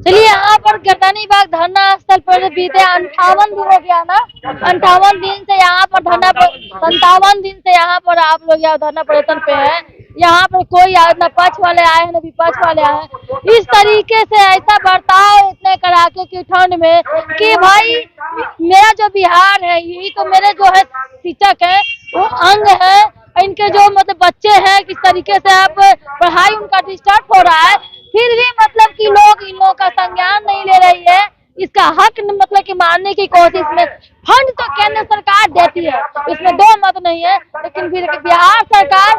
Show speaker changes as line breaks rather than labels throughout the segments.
चलिए, यहाँ पर गर्दनी बाग धरना स्थल पर बीते 58 दिन हो गया ना, 58 दिन से यहाँ पर धरना, 57 दिन से यहाँ पर आप लोग यहाँ धरना प्रदर्शन पे है। यहाँ पर कोई न पक्ष वाले आए हैं न विपक्ष वाले आए हैं। इस तरीके से ऐसा बर्ताव इतने कड़ाके की ठंड में कि भाई मेरा जो बिहार है, यही तो मेरे जो है शिक्षक है, वो अंग है, इनके जो मतलब बच्चे हैं, किस तरीके से अब पढ़ाई उनका डिस्टर्ब हो रहा है, फिर भी मतलब कि लोग इन लोगों का संज्ञान नहीं ले रही है। इसका हक मतलब कि मानने की कोशिश में फंड तो केंद्र सरकार देती है, इसमें दो मत नहीं है, लेकिन फिर बिहार सरकार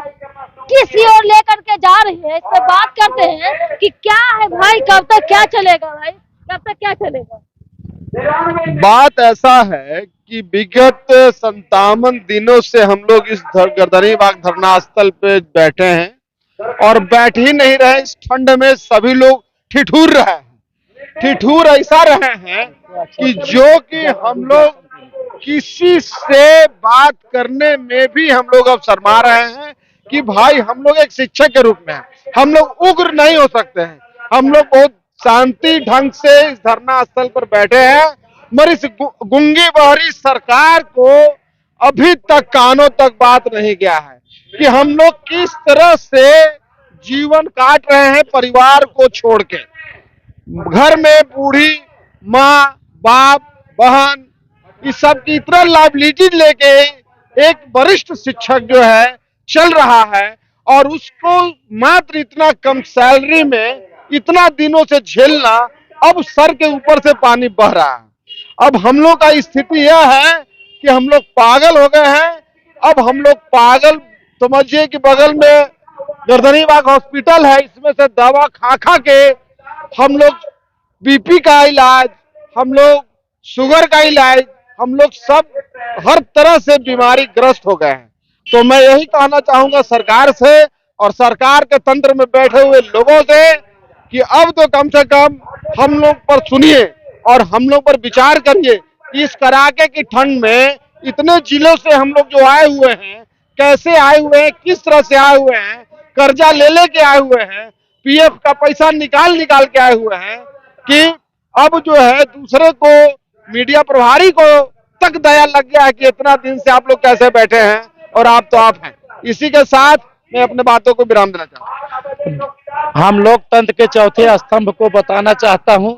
किस ओर लेकर के जा रही है, इस पर बात करते हैं कि क्या है भाई, कब तक क्या चलेगा भाई, कब तक क्या चलेगा।
बात ऐसा है कि विगत 57 दिनों से हम लोग इस गर्दनी बाग धरना स्थल पे बैठे हैं और बैठ ही नहीं रहे। इस ठंड में सभी लोग ठिठुर रहे हैं। ठिठुर ऐसा रहे हैं कि जो कि हम लोग किसी से बात करने में भी हम लोग अब शर्मा रहे हैं कि भाई हम लोग एक शिक्षक के रूप में हैं, हम लोग उग्र नहीं हो सकते हैं। हम लोग बहुत शांति ढंग से इस धरना स्थल पर बैठे हैं, मगर इस गूंगी बहरी सरकार को अभी तक कानों तक बात नहीं गया है कि हम लोग किस तरह से जीवन काट रहे हैं परिवार को छोड़ के। घर में बूढ़ी माँ, बाप, बहन, इस सब की इतना लाइबिलिटी लेके एक वरिष्ठ शिक्षक जो है चल रहा है और उसको मात्र इतना कम सैलरी में इतना दिनों से झेलना, अब सर के ऊपर से पानी बह रहा है। अब हम लोग का स्थिति यह है कि हम लोग पागल हो गए हैं। अब हम लोग पागल समझिए कि बगल में गर्दनी बाग हॉस्पिटल है, इसमें से दवा खा खा के हम लोग बीपी का इलाज, हम लोग शुगर का इलाज, हम लोग सब हर तरह से बीमारी ग्रस्त हो गए हैं। तो मैं यही कहना चाहूंगा सरकार से और सरकार के तंत्र में बैठे हुए लोगों से कि अब तो कम से कम हम लोग पर सुनिए और हम लोग पर विचार करिए। इस कड़ाके की ठंड में इतने जिलों से हम लोग जो आए हुए हैं, कैसे आए हुए हैं, किस तरह से आए हुए हैं, कर्जा ले लेके आए हुए हैं, पीएफ का पैसा निकाल निकाल के आए हुए हैं कि अब जो है दूसरे को, मीडिया प्रभारी को तक दया लग गया है कि इतना दिन से आप लोग कैसे बैठे हैं और आप तो आप हैं। इसी के साथ मैं अपने बातों को विराम देना चाहता हूँ।
हम लोकतंत्र के चौथे स्तंभ को बताना चाहता हूं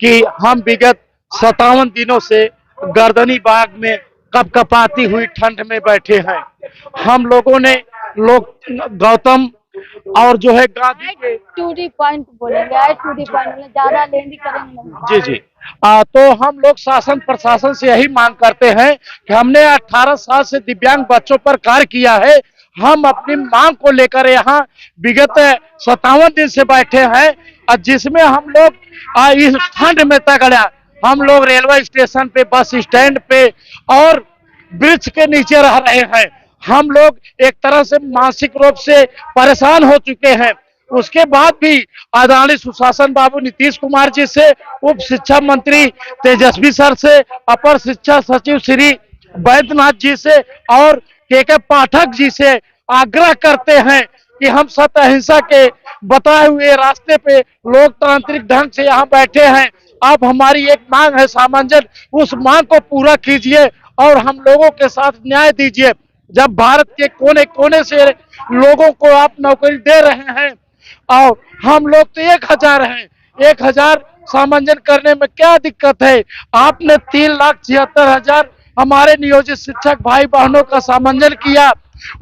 कि हम विगत 57 दिनों से गर्दनी बाग में कपकपाती हुई ठंड में बैठे हैं। हम लोगों ने गौतम और जो है गांधी के
टू दी पॉइंट बोलेंगे, टू दी पॉइंट, ज्यादा लेंदी करेंगे नहीं।
जी। तो हम लोग शासन प्रशासन से यही मांग करते हैं कि हमने 18 साल से दिव्यांग बच्चों पर कार्य किया है। हम अपनी मांग को लेकर यहाँ विगत 57 दिन से बैठे हैं और जिसमें हम लोग इस ठंड में तगड़ा, हम लोग रेलवे स्टेशन पे, बस स्टैंड पे और वृक्ष के नीचे रह रहे हैं। हम लोग एक तरह से मानसिक रूप से परेशान हो चुके हैं। उसके बाद भी आदरणीय सुशासन बाबू नीतीश कुमार जी से, उप शिक्षा मंत्री तेजस्वी सर से, अपर शिक्षा सचिव श्री वैद्यनाथ जी से और के पाठक जी से आग्रह करते हैं कि हम सत्य अहिंसा के बताए हुए रास्ते पे लोकतांत्रिक ढंग से यहाँ बैठे हैं। अब हमारी एक मांग है सामंजस्य, उस मांग को पूरा कीजिए और हम लोगों के साथ न्याय दीजिए। जब भारत के कोने कोने से लोगों को आप नौकरी दे रहे हैं और हम लोग तो 1000 हैं, 1000 सामंजस्य करने में क्या दिक्कत है। आपने 3,76,000 हमारे नियोजित शिक्षक भाई बहनों का सामंजस्य किया,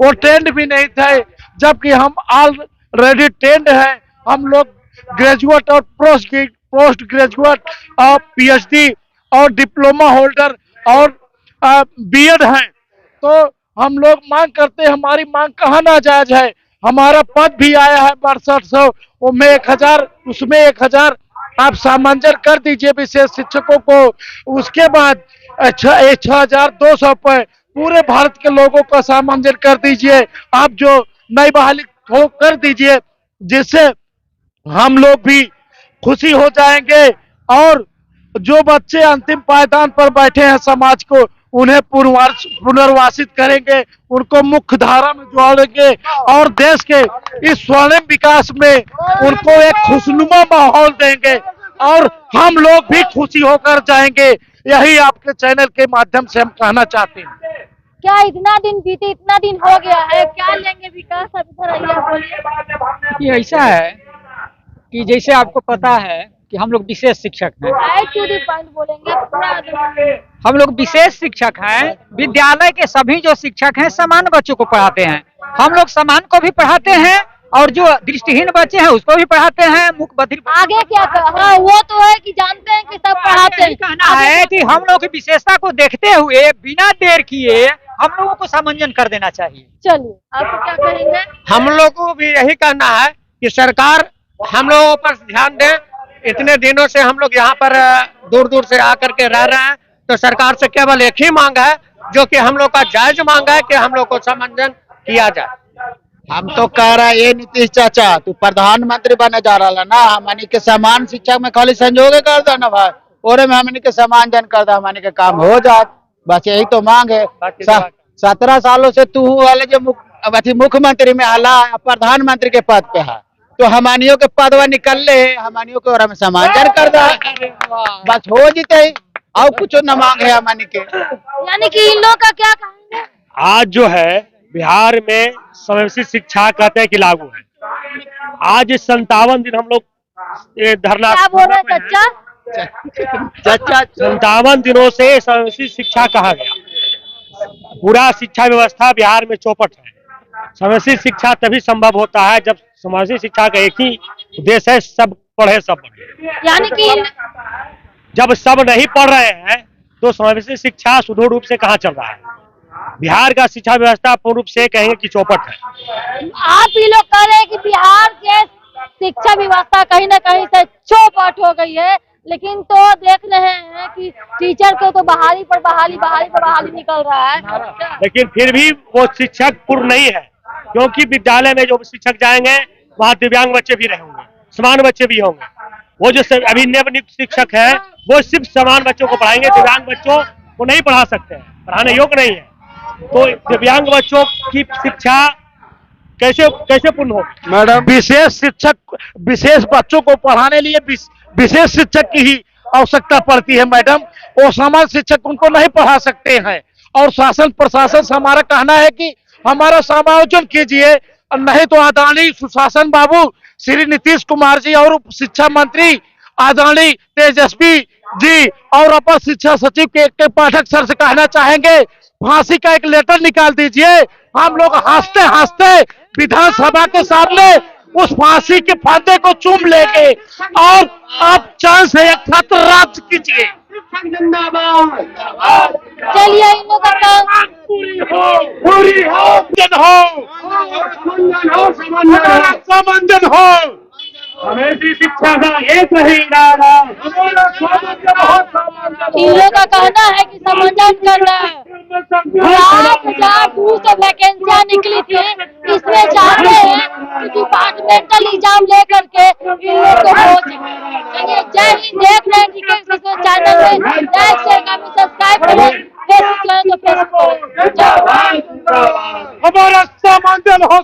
वो ट्रेंड भी नहीं थे, जबकि हम ऑलरेडी ट्रेंड है। हम लोग ग्रेजुएट और पोस्ट ग्रेजुएट और पीएचडी और डिप्लोमा होल्डर और बीएड हैं। तो हम लोग मांग करते हैं, हमारी मांग कहाँ नाजायज है। हमारा पद भी आया है 6200, उसमें 1000 आप सामंजस्य कर दीजिए विशेष शिक्षकों को। उसके बाद 6200 पर पूरे भारत के लोगों का सामंजस्य कर दीजिए। आप जो नई बहाली हो कर दीजिए, जिससे हम लोग भी खुशी हो जाएंगे और जो बच्चे अंतिम पायदान पर बैठे हैं समाज को, उन्हें पुनर्वासित करेंगे, उनको मुख्य धारा में जोड़ेंगे और देश के इस स्वर्णिम विकास में उनको एक खुशनुमा माहौल देंगे और हम लोग भी खुशी होकर जाएंगे। यही आपके चैनल के माध्यम से हम कहना चाहते हैं।
क्या इतना दिन बीते, इतना दिन हो गया है, क्या लेंगे विकास? अब इधर आइए, आप बोलिए।
ये ऐसा है कि जैसे आपको पता है कि हम लोग विशेष शिक्षक हैं।
राइट टू द पॉइंट बोलेंगे पूरा।
हम लोग विशेष शिक्षक हैं। विद्यालय के सभी जो शिक्षक हैं समान बच्चों को पढ़ाते हैं। हम लोग समान को भी पढ़ाते हैं और जो दृष्टिहीन बच्चे हैं उसको भी पढ़ाते हैं। मुख बधिर
आगे क्या हाँ, वो तो है कि जानते हैं कि सब पढ़ाते हैं।
कहना है कि हम लोग की विशेषता को देखते हुए बिना देर किए हम लोगों को सामंजन कर देना चाहिए।
चलिए, आपको क्या कहेंगे?
हम लोग को भी यही कहना है कि सरकार हम लोगों पर ध्यान दे। इतने दिनों से हम लोग यहाँ पर दूर दूर से आकर के रह रहे हैं, तो सरकार से केवल एक ही मांग है जो कि हम लोग का जायज मांग है कि हम लोग को सामंजन किया जाए।
हम तो कह रहा है ये नीतीश चाचा तू प्रधानमंत्री बने जा रहा ना, हमनी के समान शिक्षा में खाली संजोगे कर दो ना भाई, और में हमनी के समान जन कर दो, हमनी के काम हो जात। बस यही तो मांग है। 17 सालों से तू वाले जो मुख्यमंत्री में आला प्रधानमंत्री के पद पे है, तो हमानियों के पदवा निकल ले, हमानियों के और में समाचार कर दो, बस हो जीते। और कुछ न मांग है हमानी के।
यानी कि इन लोग का क्या कहेंगे?
आज जो है बिहार में समवर्ती शिक्षा कहते हैं कि लागू है। आज 57 दिन हम लोग धरना,
क्या बोल रहे हैं
चाचा?
57 दिनों से समवर्ती शिक्षा कहा गया। पूरा शिक्षा व्यवस्था बिहार में चौपट है। समवर्ती शिक्षा तभी संभव होता है जब समवर्ती शिक्षा का एक ही उद्देश्य है, सब पढ़े सब पढ़े।
यानी कि
जब सब नहीं पढ़ रहे हैं तो समवर्ती शिक्षा सुदृढ़ रूप से कहाँ चल रहा है। बिहार का शिक्षा व्यवस्था पूर्ण रूप से कहेंगे कि चौपट है।
आप ही लोग कह रहे हैं कि बिहार के शिक्षा व्यवस्था कहीं ना कहीं से चौपट हो गई है, लेकिन तो देख रहे हैं कि टीचर को तो बहाली पर बहाली निकल रहा है।
लेकिन फिर भी वो शिक्षक पूर्ण नहीं है, क्योंकि विद्यालय में जो शिक्षक जाएंगे वहाँ दिव्यांग बच्चे भी रहेंगे, समान बच्चे भी होंगे। वो जो अभी नवनियुक्त शिक्षक है वो सिर्फ समान बच्चों को पढ़ाएंगे, दिव्यांग बच्चों को नहीं पढ़ा सकते हैं, पढ़ाने योग्य नहीं है। तो दिव्यांग बच्चों की शिक्षा कैसे पूर्ण होगी?
मैडम, विशेष बच्चों को पढ़ाने लिए विशेष शिक्षक की ही आवश्यकता पड़ती है मैडम। वो सामान्य शिक्षक उनको नहीं पढ़ा सकते हैं। और शासन प्रशासन से हमारा कहना है कि हमारा समायोजन कीजिए, नहीं तो आदरणीय सुशासन बाबू श्री नीतीश कुमार जी और उप शिक्षा मंत्री आदरणीय तेजस्वी जी और अपर शिक्षा सचिव के पाठक सर से कहना चाहेंगे फांसी का एक लेटर निकाल दीजिए। हम लोग हंसते हंसते विधानसभा के सामने उस फांसी के फंदे को चूम लेंगे और आप चैन से एक छत्र राज कीजिए।
चलिए, इन लोगों का काम
पूरी हो समंजन हो।
समवर्ती शिक्षा का एक ही इरादा,
इन लोगों का कहना है कि समंजन करना है। 8,200 वैकेंसियां निकली थी, इसमें चाहते हैं कि डिपार्टमेंटल एग्जाम लेकर के इन लोग को हो जाए। जय हिंद। देख रहे हैं चैनल में लाइक शेयर कमेंट सब्सक्राइब करें, फेसबुक चैनल तो फेसबुक करें।
हमारा समंजन हो।